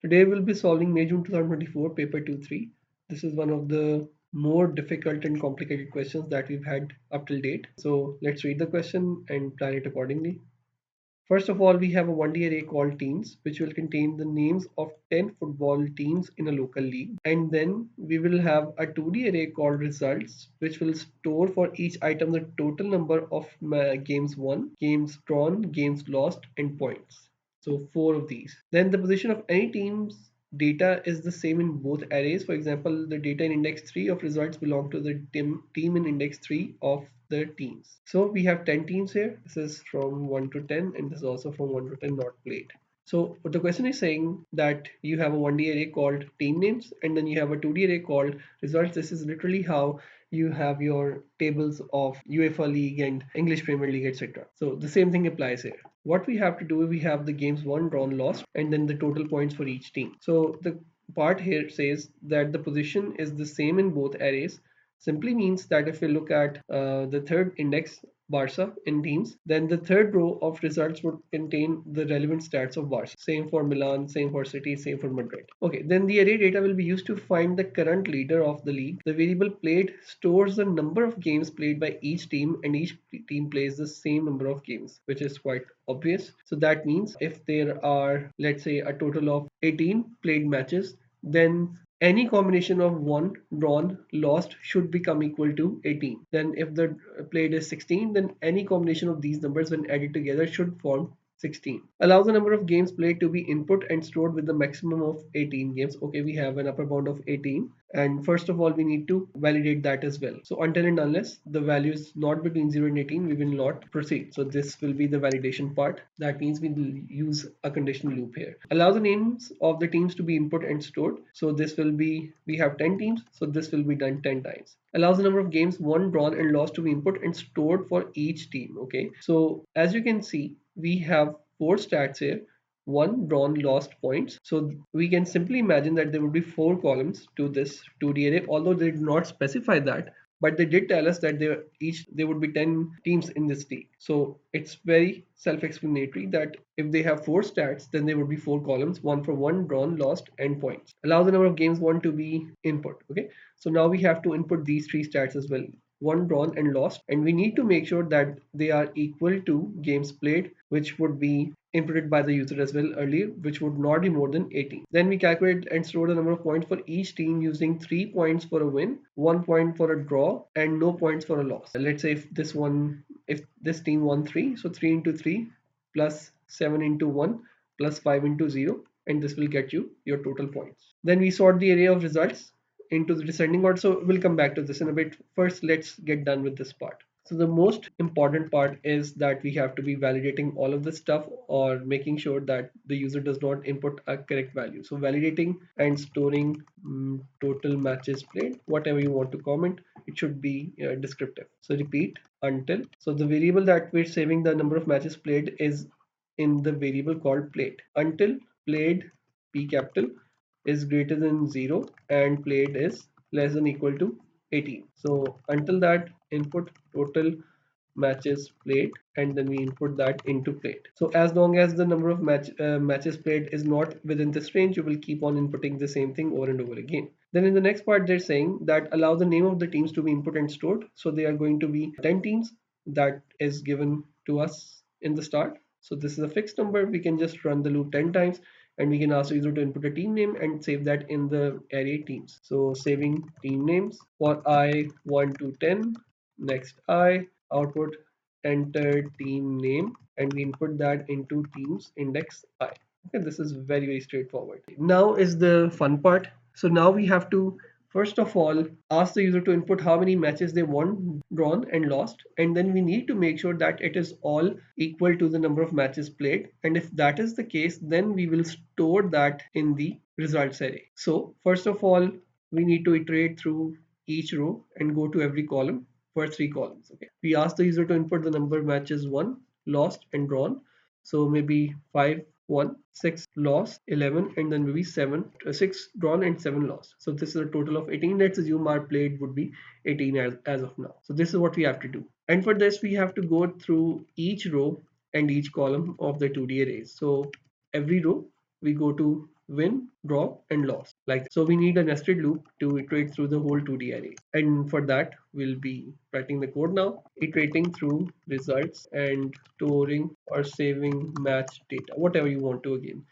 Today we'll be solving May June 2024 paper 23. This is one of the more difficult and complicated questions that we've had up till date. So let's read the question and plan it accordingly. First of all, we have a 1D array called teams, which will contain the names of 10 football teams in a local league. And then we will have a 2D array called results, which will store for each item the total number of games won, games drawn, games lost, and points. So 4 of these. Then the position of any team's data is the same in both arrays. For example, the data in index 3 of results belong to the team in index 3 of the teams. So we have 10 teams here. This is from 1 to 10 and this is also from 1 to 10 not played. So the question is saying that you have a 1D array called team names and then you have a 2D array called results. This is literally how you have your tables of UEFA League and English Premier League, etc. So the same thing applies here. What we have to do, we have the games won, drawn, lost, and then the total points for each team. So the part here says that the position is the same in both arrays. Simply means that if we look at the third index Barca in teams, then the third row of results would contain the relevant stats of Barca. Same for Milan, same for City, same for Madrid. Okay, then the array data will be used to find the current leader of the league. The variable played stores the number of games played by each team, and each team plays the same number of games, which is quite obvious. So that means if there are, let's say, a total of 18 played matches, then any combination of won, drawn, lost should become equal to 18. Then if the played is 16, then any combination of these numbers when added together should form 16. Allow the number of games played to be input and stored with the maximum of 18 games. Okay, we have an upper bound of 18. And first of all, we need to validate that as well. So until and unless the value is not between 0 and 18, we will not proceed. So this will be the validation part. That means we will use a conditional loop here. Allow the names of the teams to be input and stored. So this will be, we have 10 teams. So this will be done 10 times. Allows the number of games won, drawn, and lost to be input and stored for each team. Okay. So as you can see, we have 4 stats here: won, drawn, lost, points. So we can simply imagine that there would be 4 columns to this 2D array, although they did not specify that, but they did tell us that there would be 10 teams in this league. So it's very self-explanatory that if they have 4 stats, then there would be 4 columns, one for won, drawn, lost, and points. Allow the number of games won to be input. Okay, so now we have to input these 3 stats as well: won, drawn, and lost, and we need to make sure that they are equal to games played, which would be inputted by the user as well earlier, which would not be more than 18. Then we calculate and store the number of points for each team using 3 points for a win, 1 point for a draw, and no points for a loss. Let's say if this team won 3, so 3 into 3 plus 7 into 1 plus 5 into 0, and this will get you your total points. Then we sort the array of results into the descending order. So we'll come back to this in a bit. First, let's get done with this part. So the most important part is that we have to be validating all of this stuff or making sure that the user does not input a correct value. So validating and storing total matches played, whatever you want to comment, it should be descriptive. So repeat until. So the variable that we're saving the number of matches played is in the variable called played. Until played P capital is greater than 0 and played is less than equal to 18. So until that, input total matches played and then we input that into played. So as long as the number of matches played is not within this range, you will keep on inputting the same thing over and over again. Then in the next part, they're saying that allow the name of the teams to be input and stored. So they are going to be 10 teams that is given to us in the start. So this is a fixed number. We can just run the loop 10 times and we can ask the user to input a team name and save that in the array teams. So saving team names for I 1 to 10, next I, output enter team name, and we input that into teams index I. Okay, this is very straightforward. Now is the fun part. So now we have to first of all ask the user to input how many matches they won, drawn, and lost, and then we need to make sure that it is all equal to the number of matches played. And if that is the case, then we will store that in the results array. So first of all, we need to iterate through each row and go to every column for 3 columns. Okay, we ask the user to input the number of matches won, lost, and drawn. So maybe 5 won, 6 lost, 11, and then maybe 6 drawn and 7 lost. So this is a total of 18. Let's assume our played would be 18 as of now. So this is what we have to do. And for this, we have to go through each row and each column of the 2D arrays. So every row we go to win, draw, and loss. Like so, we need a nested loop to iterate through the whole 2D array. And for that, we'll be writing the code now, iterating through results and storing or saving match data, whatever you want to again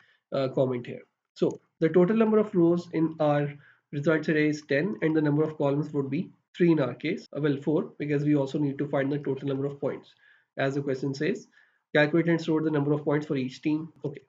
comment here. So the total number of rows in our results array is 10, and the number of columns would be 3 in our case. Well, 4, because we also need to find the total number of points. As the question says, calculate and store the number of points for each team. Okay,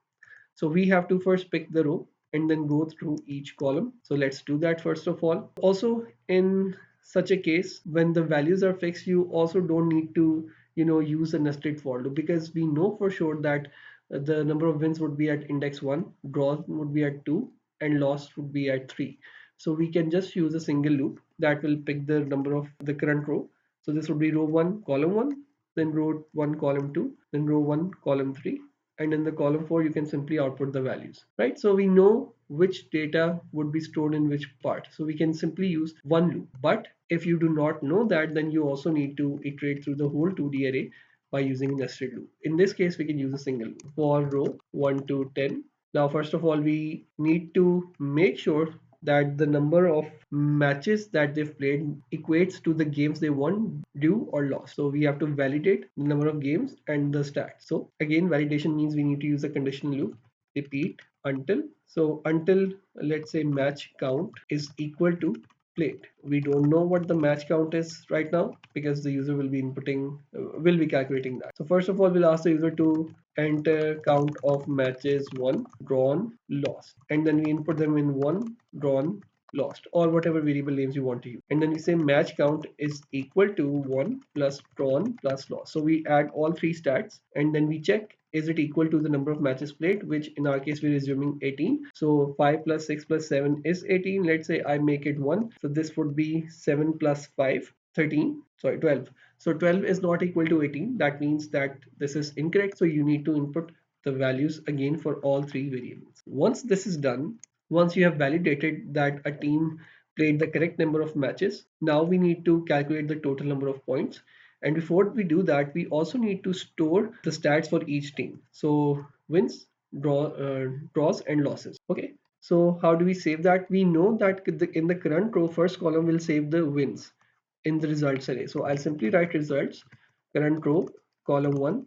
so we have to first pick the row and then go through each column. So let's do that first of all. Also, in such a case, when the values are fixed, you also don't need to use a nested for loop, because we know for sure that the number of wins would be at index 1, draws would be at 2, and loss would be at 3. So we can just use a single loop that will pick the number of the current row. So this would be row 1 column 1, then row 1 column 2, then row 1 column 3, and in the column 4 you can simply output the values, right? So we know which data would be stored in which part, so we can simply use one loop. But if you do not know that, then you also need to iterate through the whole 2D array by using a nested loop. In this case, we can use a single loop for row 1 to 10. Now first of all, we need to make sure that the number of matches that they've played equates to the games they won, drew, or lost. So we have to validate the number of games and the stats. So again, validation means we need to use a conditional loop. Repeat until. So until, let's say, match count is equal to played. We don't know what the match count is right now because the user will be inputting, will be calculating that. So first of all, we'll ask the user to enter count of matches won, drawn, lost, and then we input them in won, drawn, lost, or whatever variable names you want to use. And then we say match count is equal to won plus drawn plus lost. So we add all three stats and then we check, is it equal to the number of matches played, which in our case we're assuming 18. So 5 plus 6 plus 7 is 18. Let's say I make it 1. So this would be 7 plus 5, 13. Sorry, 12. So 12 is not equal to 18. That means that this is incorrect. So you need to input the values again for all three variables. Once this is done, once you have validated that a team played the correct number of matches, now we need to calculate the total number of points. And before we do that, we also need to store the stats for each team. So wins, draws, and losses. Okay. So how do we save that? We know that in the current row, first column will save the wins in the results array. So I'll simply write results, current row, column 1.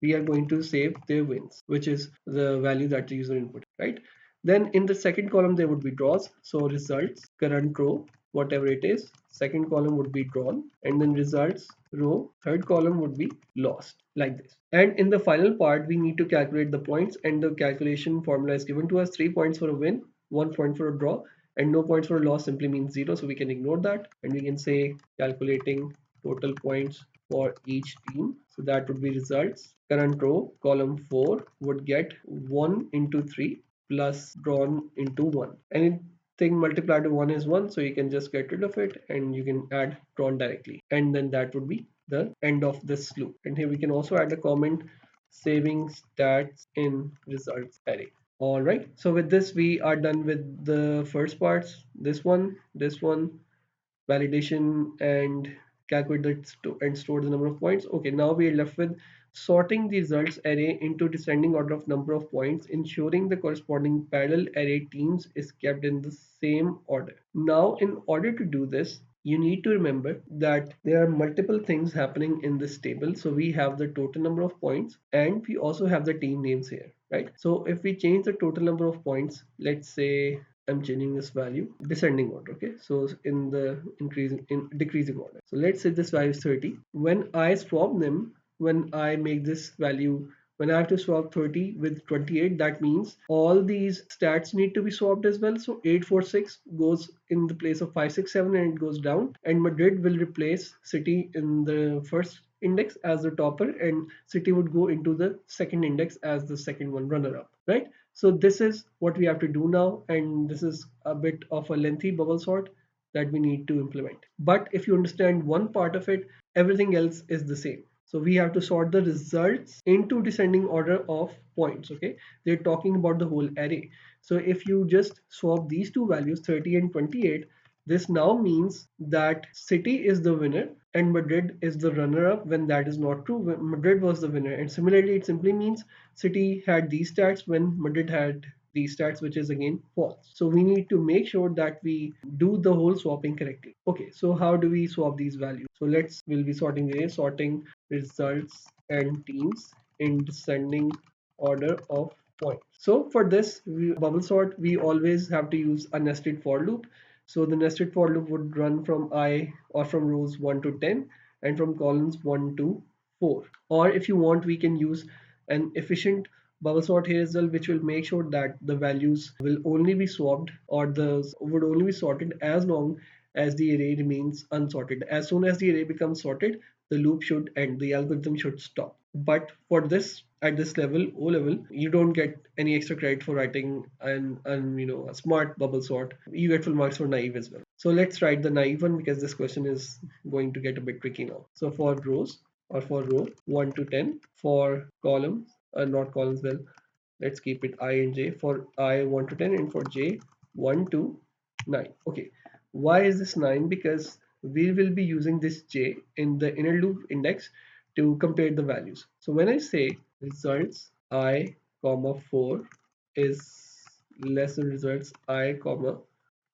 We are going to save their wins, which is the value that the user input, right? Then in the second column, there would be draws. So results, current row, whatever it is, second column would be drawn, and then results row, third column would be lost, like this. And in the final part, we need to calculate the points, and the calculation formula is given to us: 3 points for a win, 1 point for a draw, and no points for a loss simply means 0. So we can ignore that, and we can say calculating total points for each team. So that would be results, current row, column 4 would get 1 into 3 plus drawn into 1. Anything multiplied to 1 is 1, so you can just get rid of it and you can add drawn directly, and then that would be the end of this loop. And here we can also add a comment, saving stats in results array. All right, so with this we are done with the first parts, this one, validation, and calculate and store the number of points. Okay, now we are left with sorting the results array into descending order of number of points, ensuring the corresponding parallel array teams is kept in the same order. Now, in order to do this, you need to remember that there are multiple things happening in this table. So we have the total number of points and we also have the team names here, right? So if we change the total number of points, let's say I'm changing this value descending order. Okay, so in the decreasing order. So let's say this value is 30. When I swap them, when I make this value, when I have to swap 30 with 28, that means all these stats need to be swapped as well. So 846 goes in the place of 567 and it goes down, and Madrid will replace City in the first index as the topper, and City would go into the second index as the second one, runner up, right? So this is what we have to do now, and this is a bit of a lengthy bubble sort that we need to implement. But if you understand one part of it, everything else is the same. So we have to sort the results into descending order of points. Okay, they're talking about the whole array. So if you just swap these two values, 30 and 28, this now means that City is the winner and Madrid is the runner-up, when that is not true. Madrid was the winner. And similarly, it simply means City had these stats when Madrid had tstats, which is again false. So we need to make sure that we do the whole swapping correctly. Okay, so how do we swap these values? So we'll be sorting results and teams in descending order of points. So for this bubble sort, we always have to use a nested for loop. So the nested for loop would run from I or from rows 1 to 10 and from columns 1 to 4. Or if you want, we can use an efficient bubble sort here as well, which will make sure that the values will only be swapped, or the would only be sorted as long as the array remains unsorted. As soon as the array becomes sorted, the loop should end, the algorithm should stop. But for this, at this level, O level, you don't get any extra credit for writing a smart bubble sort. You get full marks for naive as well. So let's write the naive one, because this question is going to get a bit tricky now. So for rows, or for row 1 to 10, for columns, not columns, well, let's keep it I and j, for I 1 to 10 and for j 1 to 9. Okay, why is this 9? Because we will be using this j in the inner loop index to compare the values. So when I say results I comma 4 is less than results I comma,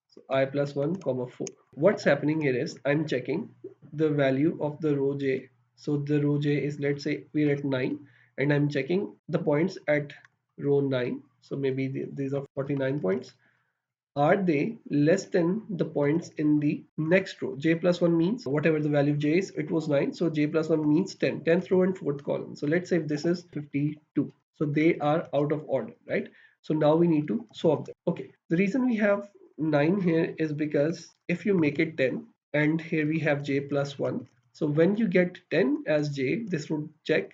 so I plus 1 comma 4, what's happening here is I'm checking the value of the row j. So the row j is, let's say we're at 9, and I'm checking the points at row 9. So maybe these are 49 points. Are they less than the points in the next row? J plus 1 means whatever the value of j is, it was 9. So j plus 1 means 10, 10th row and 4th column. So let's say if this is 52. So they are out of order, right? So now we need to swap them. Okay, the reason we have 9 here is because if you make it 10, and here we have j plus 1. So when you get 10 as j, this would check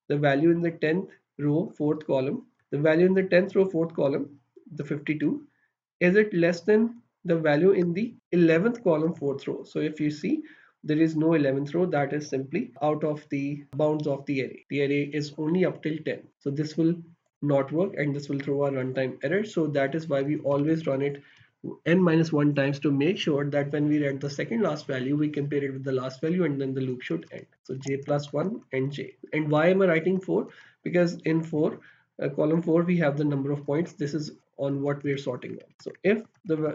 the value in the 10th row, 4th column, the value in the 10th row, 4th column, the 52, is it less than the value in the 11th column, 4th row. So if you see, there is no 11th row, that is simply out of the bounds of the array. The array is only up till 10. So this will not work, and this will throw a runtime error. So that is why we always run it n-1 times to make sure that when we read the second last value, we compare it with the last value, and then the loop should end. So j plus 1 and j. And why am I writing 4? Because in 4, column 4, we have the number of points. This is on what we're sorting on. So if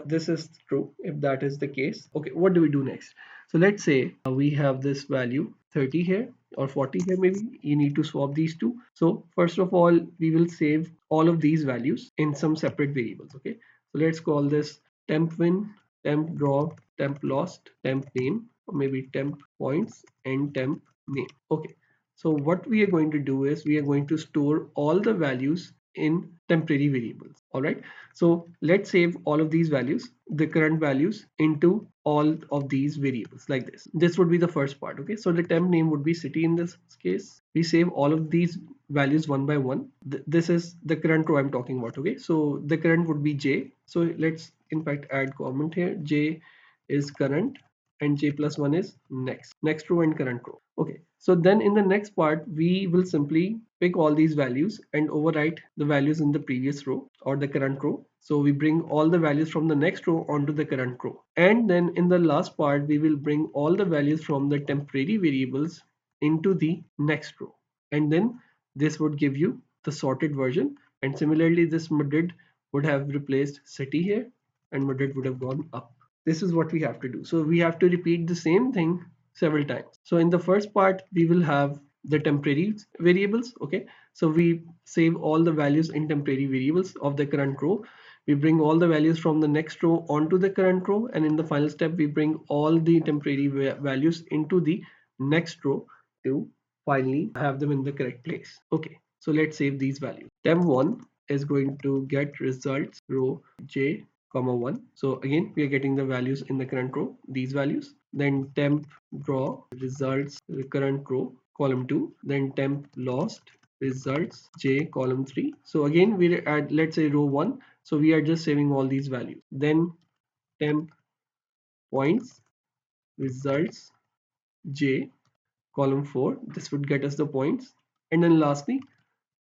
this is true, if that is the case, okay, what do we do next? So let's say we have this value 30 here or 40 here, maybe you need to swap these two. So first of all, we will save all of these values in some separate variables. Okay, so let's call this temp win, temp draw, temp lost, temp name, or maybe temp points and temp name. Okay, so what we are going to do is we are going to store all the values in temporary variables. All right, so let's save all of these values, the current values, into all of these variables like this. This would be the first part. Okay, so the temp name would be city in this case. We save all of these values one by one. This is the current row I'm talking about. Okay, so the current would be j. So let's in fact add comment here. J is current and j plus 1 is next row and current row. Okay, so then in the next part, we will simply pick all these values and overwrite the values in the previous row or the current row. So we bring all the values from the next row onto the current row. And then in the last part, we will bring all the values from the temporary variables into the next row. And then this would give you the sorted version. And similarly, this Madrid would have replaced city here, and Madrid would have gone up. This is what we have to do. So we have to repeat the same thing several times. So in the first part, we will have the temporary variables. Okay, so we save all the values in temporary variables of the current row. We bring all the values from the next row onto the current row, and in the final step, we bring all the temporary values into the next row to finally have them in the correct place. Okay, so let's save these values. Temp1 is going to get results row j comma 1. So again, we are getting the values in the current row, these values. Then temp draw results the current row column 2. Then temp lost results j column 3. So again, we're at, let's say, row 1. So we are just saving all these values. Then temp points results j column 4. This would get us the points. And then lastly,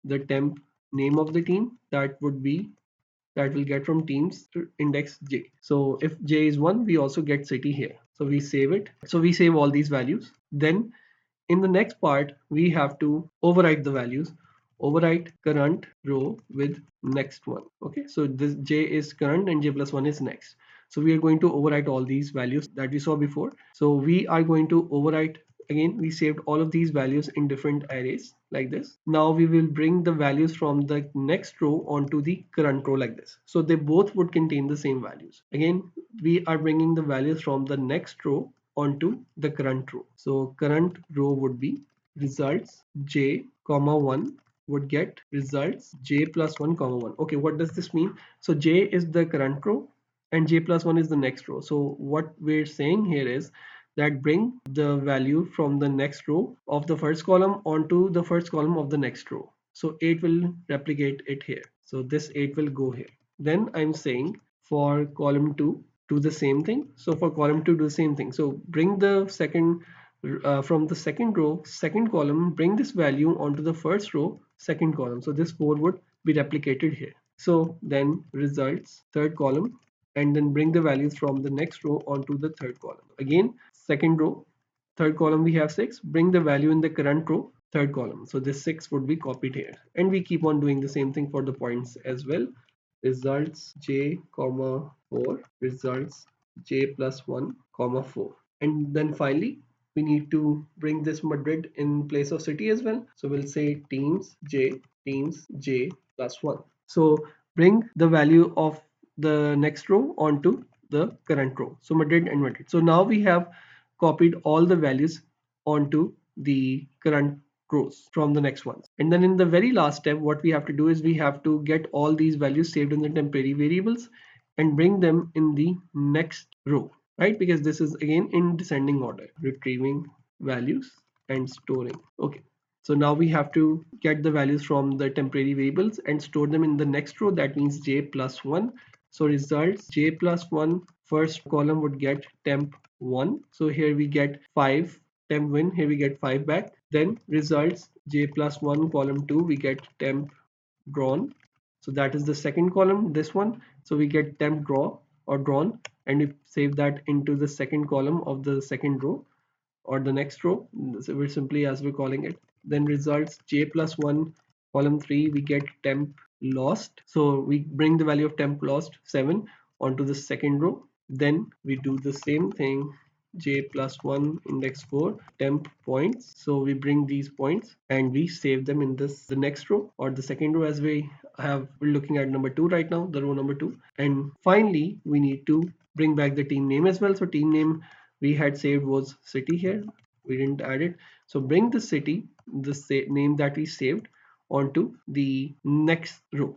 the temp name of the team, that will get from teams to index j. So if j is 1, we also get city here. So we save it. So we save all these values. Then in the next part, we have to overwrite the values overwrite current row with next one. Okay, so this j is current and j plus 1 is next. So we are going to overwrite all these values that we saw before. So we are going to overwrite again. We saved all of these values in different arrays like this. Now we will bring the values from the next row onto the current row like this. So they both would contain the same values. Again, we are bringing the values from the next row onto the current row. So current row would be results j comma 1 would get results j plus 1 comma 1. Okay, what does this mean? So j is the current row and j plus 1 is the next row. So what we're saying here is that bring the value from the next row of the first column onto the first column of the next row. So 8 will replicate it here. So this 8 will go here. Then I'm saying for column 2 do the same thing. So for column 2 do the same thing. So bring the second from the second row, second column, bring this value onto the first row, second column. So this 4 would be replicated here. So then results, third column, and then bring the values from the next row onto the third column. Again, second row, third column we have 6, bring the value in the current row, third column. So this 6 would be copied here. And we keep on doing the same thing for the points as well. Results j comma 4, results j plus 1 comma 4. And then finally we need to bring this Madrid in place of city as well. So we'll say teams j plus 1. So bring the value of the next row onto the current row. So Madrid and Madrid. So now we have copied all the values onto the current rows from the next ones. And then in the very last step, what we have to do is we have to get all these values saved in the temporary variables and bring them in the next row, right? Because this is again in descending order, retrieving values and storing. Okay. So now we have to get the values from the temporary variables and store them in the next row. That means j plus 1. So results j plus 1, first column would get temp 1. So here we get 5 temp win. Here we get 5 back. Then results j plus 1 column 2, we get temp drawn. So that is the second column, this one. So we get temp draw or drawn, and we save that into the second column of the second row or the next row. So we're simply as we're calling it. Then results j plus 1 column 3, we get temp lost. So we bring the value of temp lost 7 onto the second row. Then we do the same thing, j plus 1 index 4 temp points. So we bring these points and we save them in the next row or the second row, as we're looking at number 2 right now, the row number 2. And finally we need to bring back the team name as well. So team name we had saved was city here, we didn't add it. So bring the city, the name that we saved, onto the next row,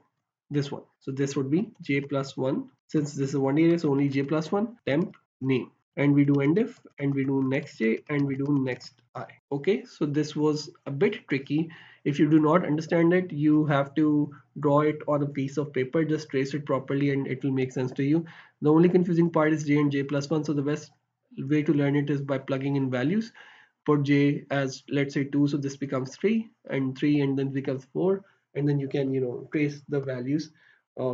this one. So this would be j plus 1. Since this is one area, so only j plus 1 temp name. And we do endif and we do next j and we do next I. Okay, so this was a bit tricky. If you do not understand it, you have to draw it on a piece of paper, just trace it properly and it will make sense to you. The only confusing part is j and j plus 1. So the best way to learn it is by plugging in values. Put j as, let's say, 2, so this becomes 3 and 3 and then becomes 4, and then you can trace the values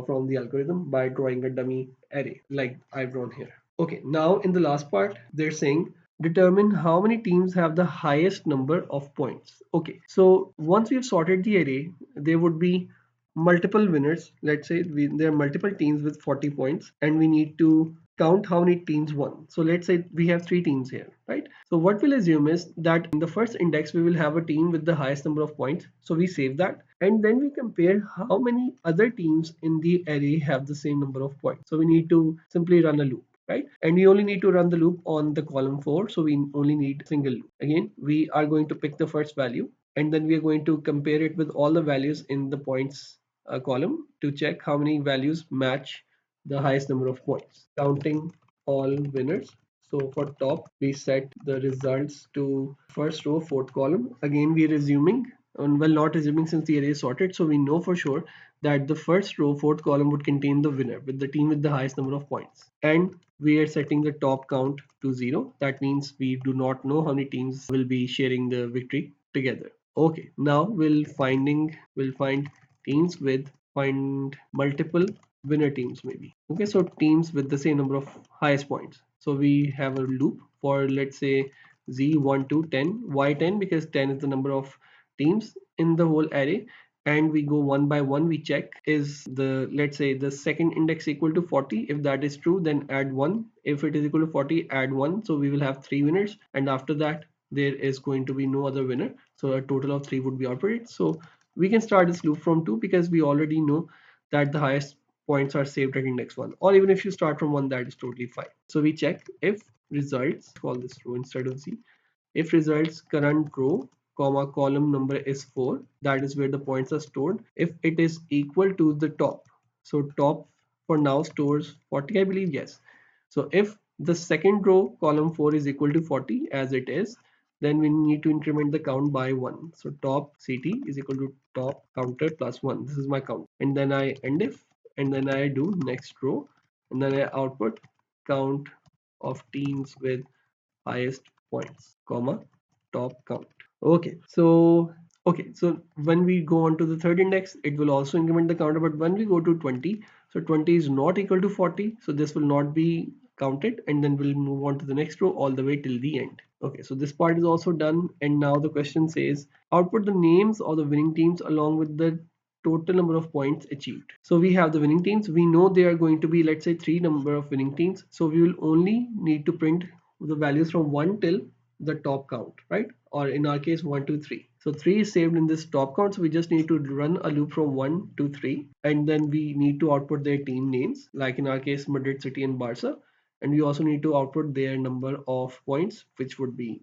from the algorithm by drawing a dummy array like I've drawn here. Okay, now in the last part they're saying determine how many teams have the highest number of points. Okay, so once we've sorted the array, there would be multiple winners. Let's say there are multiple teams with 40 points and we need to count how many teams won. So let's say we have 3 teams here, right? So what we'll assume is that in the first index we will have a team with the highest number of points. So we save that and then we compare how many other teams in the array have the same number of points. So we need to simply run a loop, right? And we only need to run the loop on the column 4. So we only need a single loop. Again, we are going to pick the first value and then we are going to compare it with all the values in the points column to check how many values match the highest number of points, counting all winners. So for top, we set the results to first row, fourth column. Again, we are assuming, well, not assuming since the array is sorted, so we know for sure that the first row, fourth column would contain the winner with the team with the highest number of points. And we are setting the top count to 0. That means we do not know how many teams will be sharing the victory together. Okay, now we'll find teams with find multiple winner teams maybe. Okay, so teams with the same number of highest points. So we have a loop for, let's say, z1 to 10. Why 10? Because 10 is the number of teams in the whole array and we go one by one. We check, is the, let's say, the second index equal to 40? If that is true, then add 1. If it is equal to 40, add 1. So we will have 3 winners, and after that there is going to be no other winner, so a total of 3 would be outputted. So we can start this loop from 2 because we already know that the highest points are saved at index 1, or even if you start from 1, that is totally fine. So we check if results, call this row instead of z, if results current row comma column number is 4, that is where the points are stored, if it is equal to the top. So top for now stores 40, I believe. Yes. So if the second row column 4 is equal to 40 as it is, then we need to increment the count by 1. So top ct is equal to top counter plus 1. This is my count, and then I end if, and then I do next row, and then I output count of teams with highest points, comma, top count. Okay, so when we go on to the third index, it will also increment the counter, but when we go to 20, so 20 is not equal to 40, so this will not be counted, and then we'll move on to the next row all the way till the end. Okay, so this part is also done, and now the question says output the names of the winning teams along with the total number of points achieved. So we have the winning teams. We know they are going to be, let's say, 3 number of winning teams. So we will only need to print the values from 1 till the top count, right? Or in our case, 1, 2, 3. So 3 is saved in this top count. So we just need to run a loop from 1 to 3. And then we need to output their team names, like in our case, Madrid City and Barca. And we also need to output their number of points, which would be,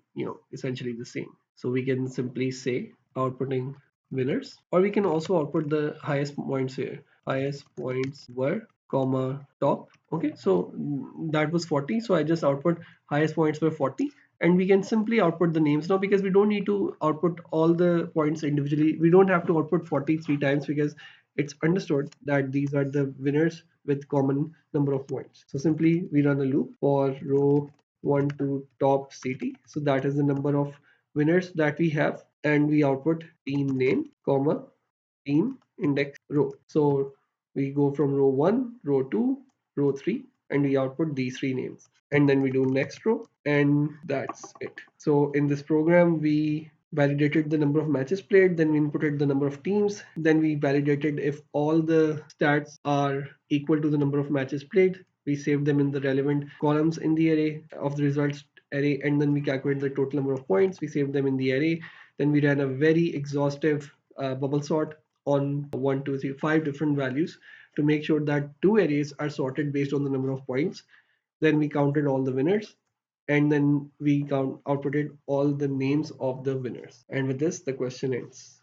essentially the same. So we can simply say outputting winners, or we can also output the highest points here. Highest points were comma top. Okay, so that was 40, so I just output highest points were 40, and we can simply output the names now because we don't need to output all the points individually. We don't have to output 43 times because it's understood that these are the winners with common number of points. So simply we run a loop for row 1 to top ct, so that is the number of winners that we have, and we output team name comma team index row. So we go from row 1, row 2, row 3, and we output these 3 names. And then we do next row, and that's it. So in this program, we validated the number of matches played, then we inputted the number of teams, then we validated if all the stats are equal to the number of matches played. We saved them in the relevant columns in the array of the results array, and then we calculate the total number of points. We saved them in the array. Then we ran a very exhaustive bubble sort on 1, 2, 3, 5 different values to make sure that 2 arrays are sorted based on the number of points. Then we counted all the winners, and then we outputted all the names of the winners. And with this, the question ends.